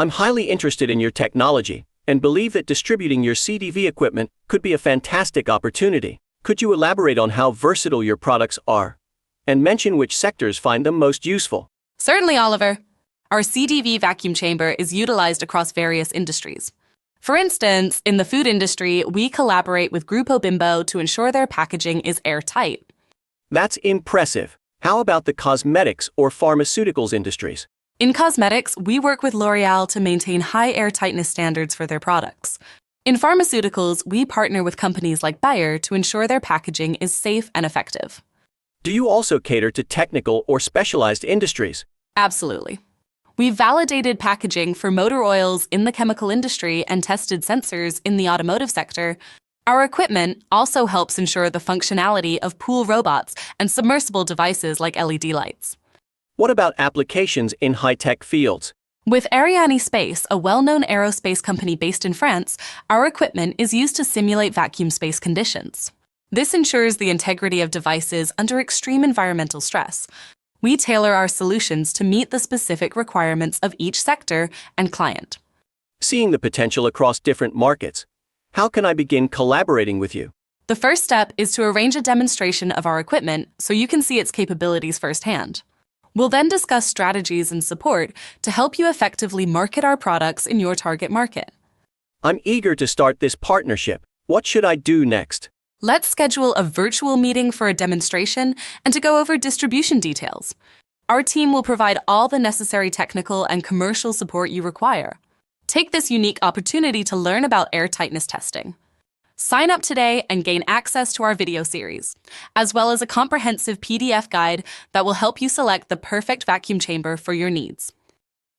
I'm highly interested in your technology and believe that distributing your CDV equipment could be a fantastic opportunity. Could you elaborate on how versatile your products are and mention which sectors find them most useful? Certainly, Oliver. Our CDV vacuum chamber is utilized across various industries. For instance, in the food industry, we collaborate with Grupo Bimbo to ensure their packaging is airtight. That's impressive. How about the cosmetics or pharmaceuticals industries? In cosmetics, we work with L'Oreal to maintain high airtightness standards for their products. In pharmaceuticals, we partner with companies like Bayer to ensure their packaging is safe and effective. Do you also cater to technical or specialized industries? Absolutely. We've validated packaging for motor oils in the chemical industry and tested sensors in the automotive sector. Our equipment also helps ensure the functionality of pool robots and submersible devices like LED lights. What about applications in high-tech fields? With Ariane Space, a well-known aerospace company based in France, our equipment is used to simulate vacuum space conditions. This ensures the integrity of devices under extreme environmental stress. We tailor our solutions to meet the specific requirements of each sector and client. Seeing the potential across different markets, how can I begin collaborating with you? The first step is to arrange a demonstration of our equipment so you can see its capabilities firsthand. We'll then discuss strategies and support to help you effectively market our products in your target market. I'm eager to start this partnership. What should I do next? Let's schedule a virtual meeting for a demonstration and to go over distribution details. Our team will provide all the necessary technical and commercial support you require. Take this unique opportunity to learn about airtightness testing. Sign up today and gain access to our video series, as well as a comprehensive PDF guide that will help you select the perfect vacuum chamber for your needs.